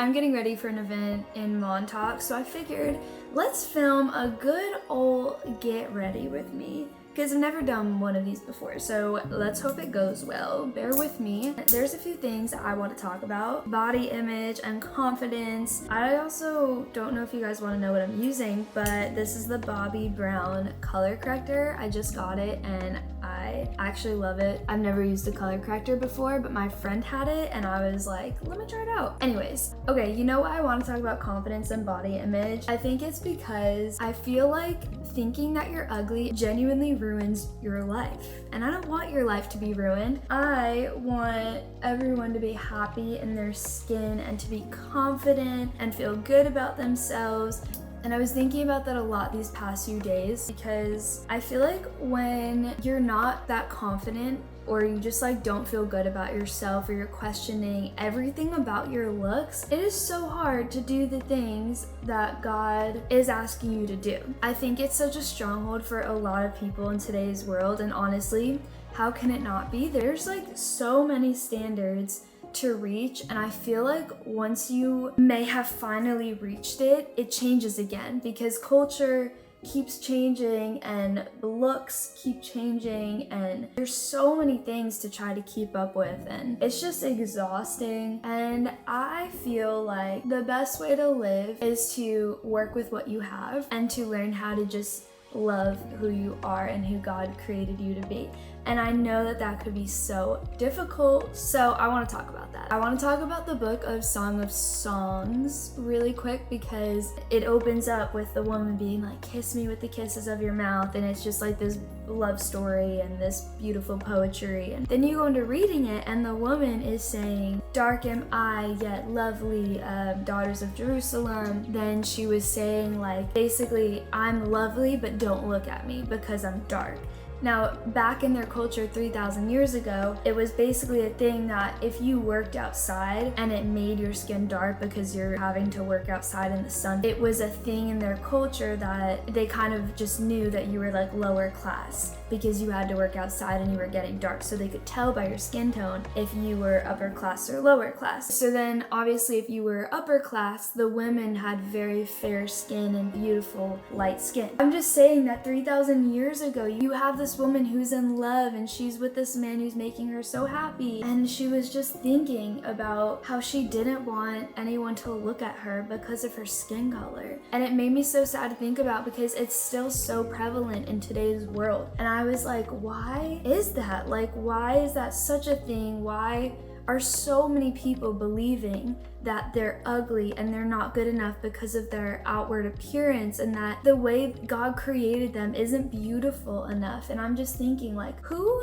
I'm getting ready for an event in Montauk, so I figured let's film a good old get ready with me. Because I've never done one of these before, so let's hope it goes well. Bear with me. There's a few things that I want to talk about. Body image and confidence. I also don't know if you guys want to know what I'm using, but this is the Bobbi Brown color corrector. I just got it and I actually love it. I've never used a color corrector before, but my friend had it and I was like, let me try it out. Anyways, okay, you know why I want to talk about confidence and body image? I think it's because I feel like thinking that you're ugly genuinely ruins your life. And I don't want your life to be ruined. I want everyone to be happy in their skin and to be confident and feel good about themselves. And I was thinking about that a lot these past few days because I feel like when you're not that confident or you just like don't feel good about yourself or you're questioning everything about your looks, it is so hard to do the things that God is asking you to do. I think it's such a stronghold for a lot of people in today's world, and honestly, how can it not be? There's like so many standards to reach, and I feel like once you may have finally reached it, it changes again because culture keeps changing and looks keep changing and there's so many things to try to keep up with and it's just exhausting. And I feel like the best way to live is to work with what you have and to learn how to just love who you are and who God created you to be. And I know that that could be so difficult, so I want to talk about that. I want to talk about the book of Song of Songs really quick because it opens up with the woman being like, kiss me with the kisses of your mouth, and it's just like this love story and this beautiful poetry. And then you go into reading it and the woman is saying, dark am I yet lovely, daughters of Jerusalem. Then she was saying like, basically, I'm lovely but don't look at me because I'm dark. Now, back in their culture 3,000 years ago, it was basically a thing that if you worked outside and it made your skin dark because you're having to work outside in the sun, it was a thing in their culture that they kind of just knew that you were like lower class because you had to work outside and you were getting dark, so they could tell by your skin tone if you were upper class or lower class. So then obviously if you were upper class, the women had very fair skin and beautiful light skin. I'm just saying that 3,000 years ago, you have this woman who's in love and she's with this man who's making her so happy, and she was just thinking about how she didn't want anyone to look at her because of her skin color. And it made me so sad to think about because it's still so prevalent in today's world. And I was like, why is that? Like, why is that such a thing? Why are so many people believing that they're ugly and they're not good enough because of their outward appearance and that the way God created them isn't beautiful enough? And I'm just thinking like, who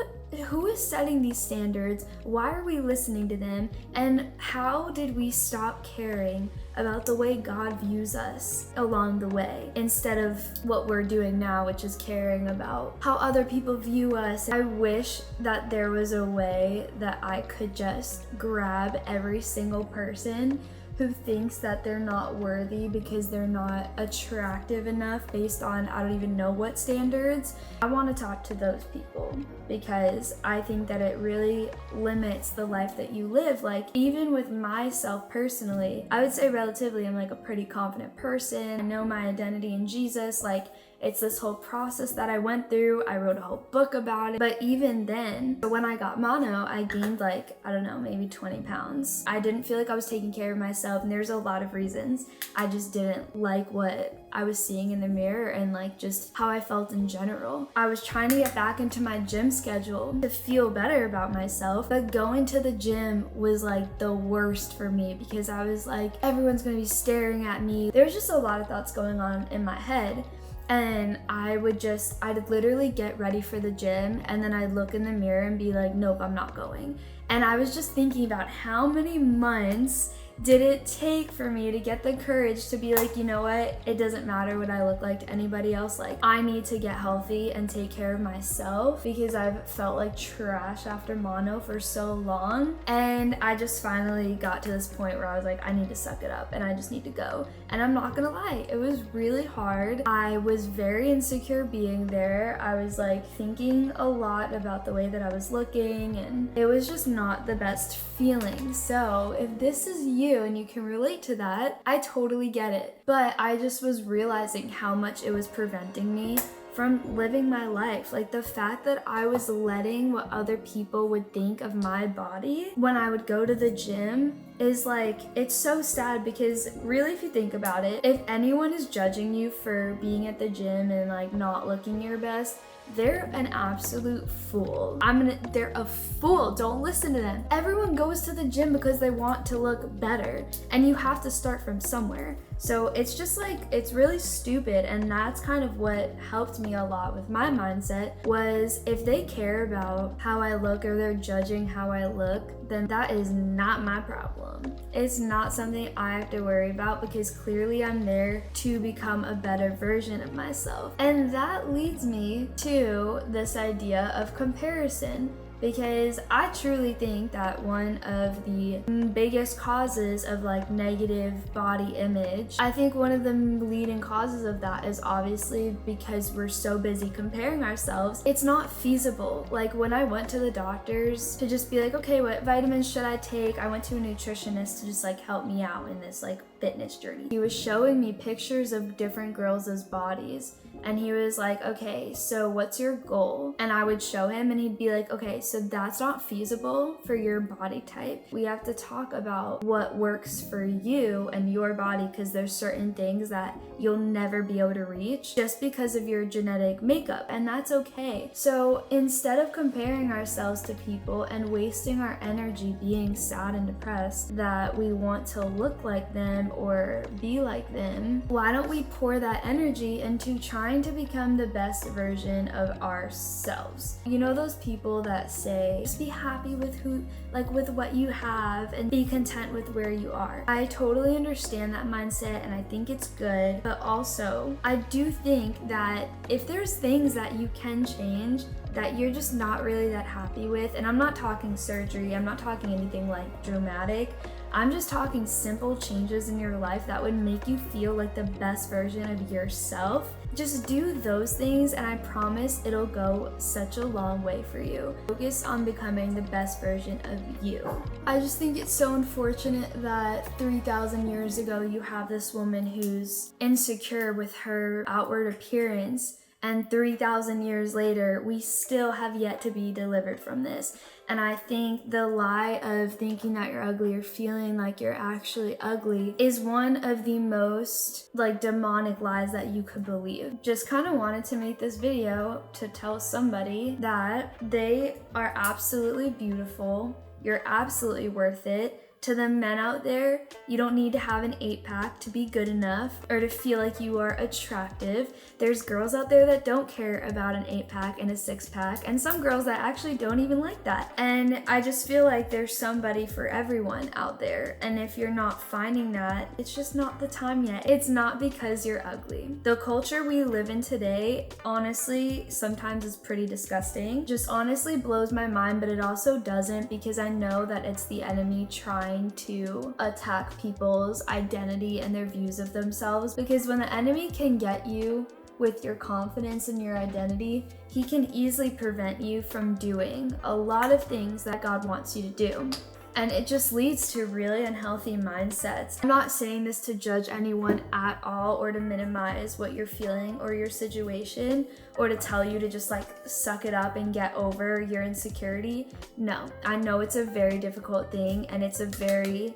is setting these standards? Why are we listening to them? And how did we stop caring about the way God views us along the way instead of what we're doing now, which is caring about how other people view us? I wish that there was a way that I could just grab every single person who thinks that they're not worthy because they're not attractive enough based on I don't even know what standards. I want to talk to those people because I think that it really limits the life that you live. Like, even with myself personally, I would say relatively I'm like a pretty confident person. I know my identity in Jesus. Like, it's this whole process that I went through. I wrote a whole book about it. But even then, when I got mono, I gained like, I don't know, maybe 20 pounds. I didn't feel like I was taking care of myself, and there's a lot of reasons. I just didn't like what I was seeing in the mirror and like just how I felt in general. I was trying to get back into my gym schedule to feel better about myself, but going to the gym was like the worst for me because I was like, everyone's gonna be staring at me. There's just a lot of thoughts going on in my head. And I'd literally get ready for the gym and then I'd look in the mirror and be like, nope, I'm not going. And I was just thinking about how many months did it take for me to get the courage to be like, you know what, it doesn't matter what I look like to anybody else. Like, I need to get healthy and take care of myself because I've felt like trash after mono for so long. And I just finally got to this point where I was like, I need to suck it up and I just need to go. And I'm not gonna lie, it was really hard. I was very insecure being there. I was like thinking a lot about the way that I was looking, and it was just not the best feeling. So if this is you, you and you can relate to that, I totally get it. But I just was realizing how much it was preventing me from living my life. Like the fact that I was letting what other people would think of my body when I would go to the gym is like, it's so sad, because really, if you think about it, if anyone is judging you for being at the gym and like not looking your best, they're an absolute fool. They're a fool. Don't listen to them. Everyone goes to the gym because they want to look better, and you have to start from somewhere. So it's just like, it's really stupid, and that's kind of what helped me a lot with my mindset, was if they care about how I look or they're judging how I look, then that is not my problem. It's not something I have to worry about, because clearly I'm there to become a better version of myself. And that leads me to this idea of comparison, because I truly think that one of the biggest causes of like negative body image, I think one of the leading causes of that is obviously because we're so busy comparing ourselves. It's not feasible. Like when I went to the doctors to just be like, okay, what vitamins should I take? I went to a nutritionist to just like help me out in this like fitness journey. He was showing me pictures of different girls' bodies, and he was like, okay, so what's your goal? And I would show him, and he'd be like, okay, so that's not feasible for your body type. We have to talk about what works for you and your body, because there's certain things that you'll never be able to reach just because of your genetic makeup, and that's okay. So instead of comparing ourselves to people and wasting our energy being sad and depressed that we want to look like them or be like them, why don't we pour that energy into trying to become the best version of ourselves? You know those people that say, just be happy with with what you have and be content with where you are. I totally understand that mindset, and I think it's good, but also I do think that if there's things that you can change that you're just not really that happy with, and I'm not talking surgery, I'm not talking anything like dramatic, I'm just talking simple changes in your life that would make you feel like the best version of yourself. Just do those things, and I promise it'll go such a long way for you. Focus on becoming the best version of you. I just think it's so unfortunate that 3,000 years ago you have this woman who's insecure with her outward appearance, and 3,000 years later, we still have yet to be delivered from this. And I think the lie of thinking that you're ugly or feeling like you're actually ugly is one of the most like demonic lies that you could believe. Just kind of wanted to make this video to tell somebody that they are absolutely beautiful. You're absolutely worth it. To the men out there, you don't need to have an 8-pack to be good enough or to feel like you are attractive. There's girls out there that don't care about an 8-pack and a 6-pack, and some girls that actually don't even like that. And I just feel like there's somebody for everyone out there. And if you're not finding that, it's just not the time yet. It's not because you're ugly. The culture we live in today, honestly, sometimes is pretty disgusting. Just honestly blows my mind, but it also doesn't, because I know that it's the enemy trying to attack people's identity and their views of themselves, because when the enemy can get you with your confidence and your identity, he can easily prevent you from doing a lot of things that God wants you to do. And it just leads to really unhealthy mindsets. I'm not saying this to judge anyone at all or to minimize what you're feeling or your situation or to tell you to just like suck it up and get over your insecurity. No, I know it's a very difficult thing, and it's a very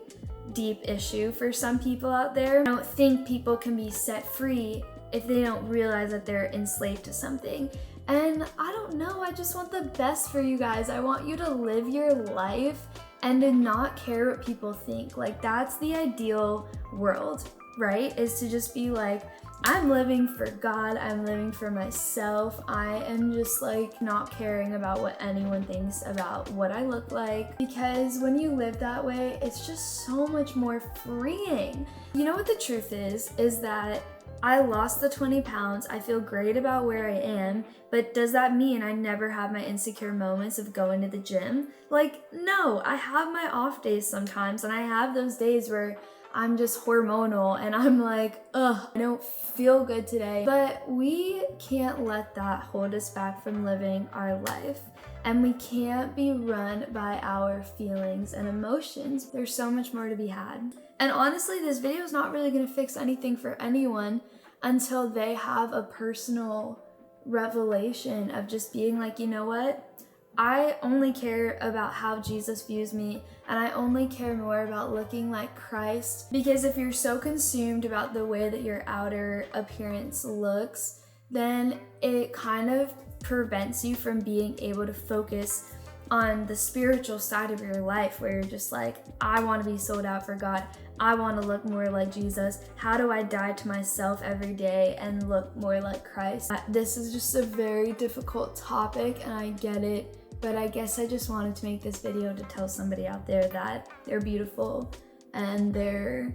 deep issue for some people out there. I don't think people can be set free if they don't realize that they're enslaved to something. And I don't know, I just want the best for you guys. I want you to live your life and to not care what people think. Like, that's the ideal world, right? Is to just be like, I'm living for God, I'm living for myself. I am just like not caring about what anyone thinks about what I look like, because when you live that way, it's just so much more freeing. You know what the truth is that I lost the 20 pounds, I feel great about where I am, but does that mean I never have my insecure moments of going to the gym? Like, no, I have my off days sometimes, and I have those days where I'm just hormonal and I'm like, ugh, I don't feel good today. But we can't let that hold us back from living our life. And we can't be run by our feelings and emotions. There's so much more to be had. And honestly, this video is not really gonna fix anything for anyone until they have a personal revelation of just being like, you know what? I only care about how Jesus views me, and I only care more about looking like Christ. Because if you're so consumed about the way that your outer appearance looks, then it kind of prevents you from being able to focus on the spiritual side of your life, where you're just like, I want to be sold out for God. I want to look more like Jesus. How do I die to myself every day and look more like Christ? This is just a very difficult topic, and I get it. But I guess I just wanted to make this video to tell somebody out there that they're beautiful and their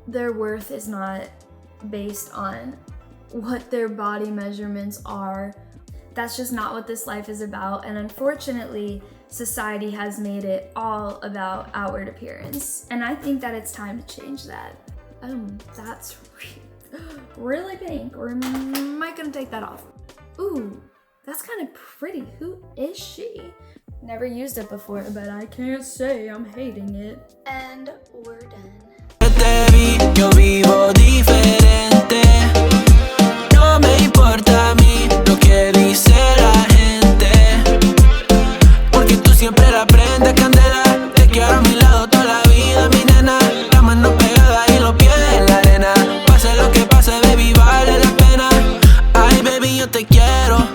worth is not based on what their body measurements are. That's just not what this life is about. And unfortunately, society has made it all about outward appearance. And I think that it's time to change that. That's really pink. Or am I gonna take that off? Ooh. That's kind of pretty. Who is she? Never used it before, but I can't say I'm hating it. And we're done. Te vi, yo vivo diferente. No me importa a mí lo que dice la gente, porque tú siempre la prendes candela. Te quiero a mi lado toda la vida, mi nena. La mano pegada y los pies en la arena. Pase lo que pase, baby, vale la pena. Ay, baby, yo te quiero.